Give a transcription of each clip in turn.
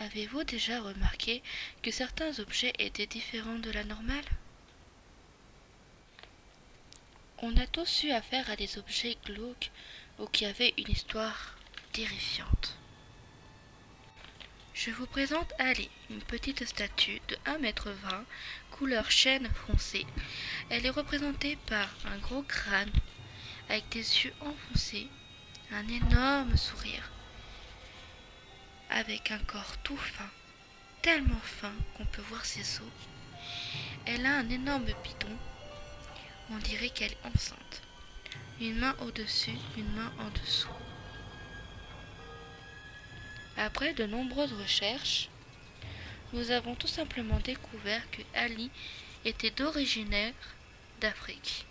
Avez-vous déjà remarqué que certains objets étaient différents de la normale? On a tous eu affaire à des objets glauques ou qui avaient une histoire terrifiante. Je vous présente Ali, une petite statue de 1,20 m, couleur chêne foncé. Elle est représentée par un gros crâne avec des yeux enfoncés, un énorme sourire, avec un corps tout fin, tellement fin qu'on peut voir ses os. Elle a un énorme bidon, on dirait qu'elle est enceinte. Une main au-dessus, une main en dessous. Après de nombreuses recherches, nous avons tout simplement découvert que Ali était d'origine d'Afrique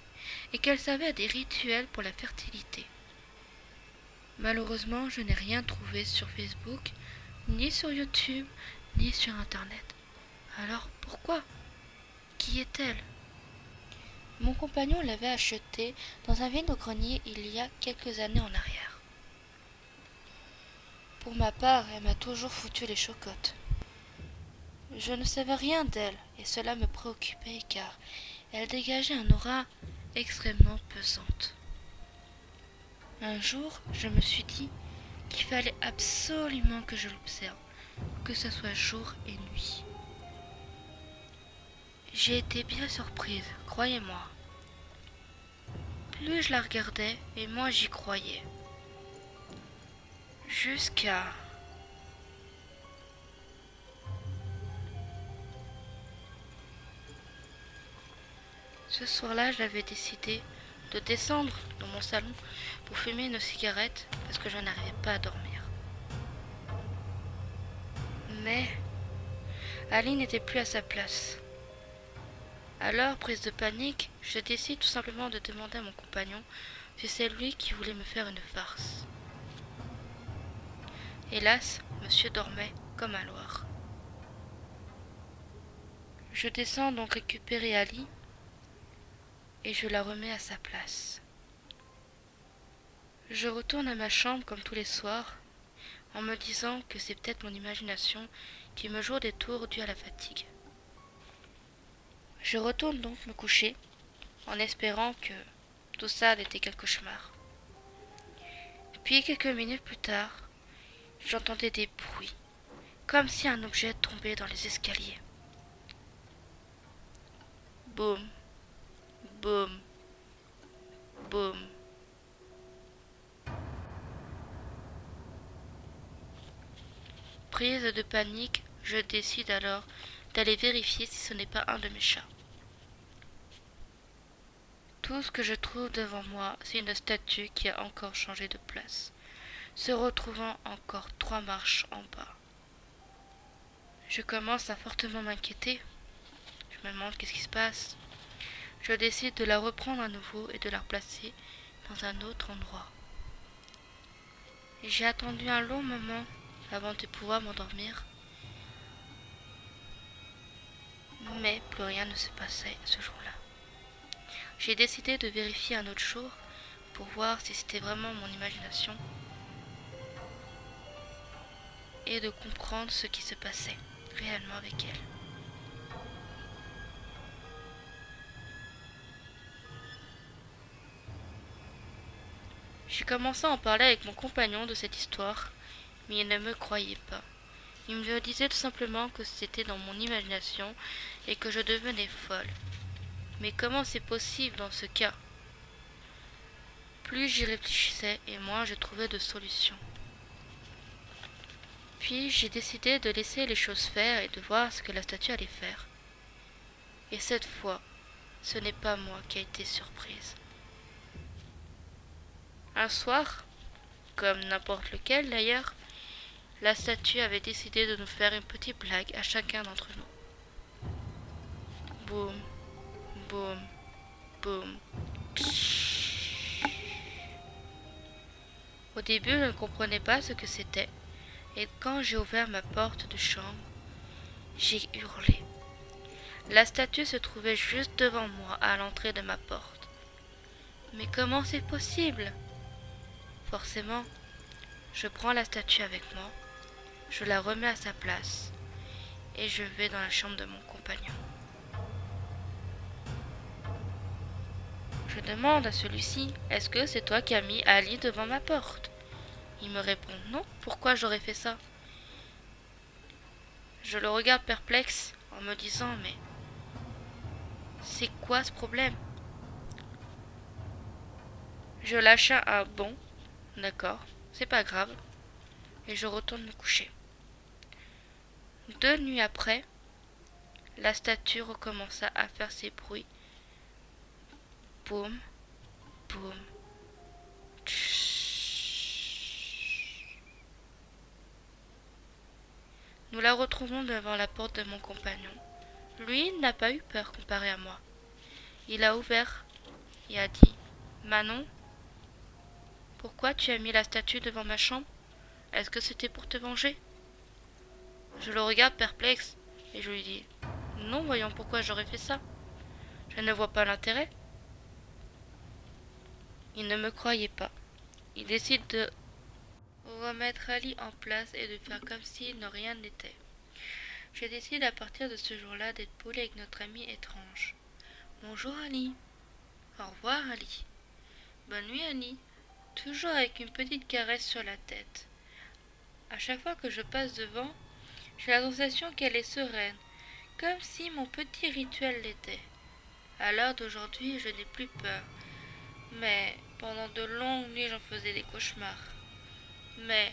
et qu'elle savait des rituels pour la fertilité. Malheureusement, je n'ai rien trouvé sur Facebook, ni sur YouTube, ni sur Internet. Alors pourquoi? Qui est-elle? Mon compagnon l'avait achetée dans un vide-grenier il y a quelques années en arrière. Pour ma part, elle m'a toujours foutu les chocottes. Je ne savais rien d'elle et cela me préoccupait car elle dégageait un aura extrêmement pesante. Un jour, je me suis dit qu'il fallait absolument que je l'observe, que ce soit jour et nuit. J'ai été bien surprise, croyez-moi. Plus je la regardais et moins j'y croyais. Jusqu'à... Ce soir-là, j'avais décidé de descendre dans mon salon pour fumer une cigarette parce que je n'arrivais pas à dormir. Mais Ali n'était plus à sa place. Alors, prise de panique, je décide tout simplement de demander à mon compagnon si c'est lui qui voulait me faire une farce. Hélas, monsieur dormait comme un loir. Je descends donc récupérer Ali et je la remets à sa place. Je retourne à ma chambre comme tous les soirs en me disant que c'est peut-être mon imagination qui me joue des tours dues à la fatigue. Je retourne donc me coucher en espérant que tout ça n'était qu'un cauchemar. Puis quelques minutes plus tard, j'entendais des bruits, comme si un objet tombait dans les escaliers. Boum, boum, boum. Prise de panique, je décide alors d'aller vérifier si ce n'est pas un de mes chats. Tout ce que je trouve devant moi, c'est une statue qui a encore changé de place, se retrouvant encore 3 marches en bas. Je commence à fortement m'inquiéter. Je me demande qu'est-ce qui se passe. Je décide de la reprendre à nouveau et de la replacer dans un autre endroit. J'ai attendu un long moment avant de pouvoir m'endormir, mais plus rien ne se passait ce jour-là. J'ai décidé de vérifier un autre jour pour voir si c'était vraiment mon imagination et de comprendre ce qui se passait réellement avec elle. J'ai commencé à en parler avec mon compagnon de cette histoire, mais il ne me croyait pas. Il me disait tout simplement que c'était dans mon imagination et que je devenais folle. Mais comment c'est possible dans ce cas? Plus j'y réfléchissais et moins je trouvais de solution. Puis j'ai décidé de laisser les choses faire et de voir ce que la statue allait faire. Et cette fois, ce n'est pas moi qui ai été surprise. Un soir, comme n'importe lequel d'ailleurs, la statue avait décidé de nous faire une petite blague à chacun d'entre nous. Boum, boum, boum. Au début, je ne comprenais pas ce que c'était, et quand j'ai ouvert ma porte de chambre, j'ai hurlé. La statue se trouvait juste devant moi à l'entrée de ma porte. Mais comment c'est possible? Forcément, je prends la statue avec moi, Je la remets à sa place et je vais dans la chambre de mon compagnon. Je demande à celui-ci, est-ce que c'est toi qui as mis Ali devant ma porte? Il me répond, non, pourquoi j'aurais fait ça? Je le regarde perplexe en me disant, mais c'est quoi ce problème? Je lâche un bon, d'accord, c'est pas grave, et je retourne me coucher. 2 nuits après, la statue recommença à faire ses bruits. Boum, boum, tch. Nous la retrouvons devant la porte de mon compagnon. Lui n'a pas eu peur comparé à moi. Il a ouvert et a dit, Manon, pourquoi tu as mis la statue devant ma chambre? Est-ce que c'était pour te venger? Je le regarde perplexe et je lui dis, non, voyons pourquoi j'aurais fait ça. Je ne vois pas l'intérêt. Il ne me croyait pas. Il décide de remettre Ali en place et de faire comme si rien n'était. Je décide à partir de ce jour-là d'être poli avec notre ami étrange. Bonjour Ali. Au revoir Ali. Bonne nuit Ali. Toujours avec une petite caresse sur la tête. À chaque fois que je passe devant, j'ai la sensation qu'elle est sereine, comme si mon petit rituel l'était. À l'heure d'aujourd'hui, je n'ai plus peur. Mais pendant de longues nuits, j'en faisais des cauchemars. Mais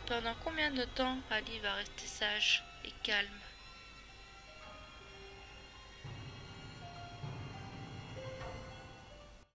pendant combien de temps Ali va rester sage et calme?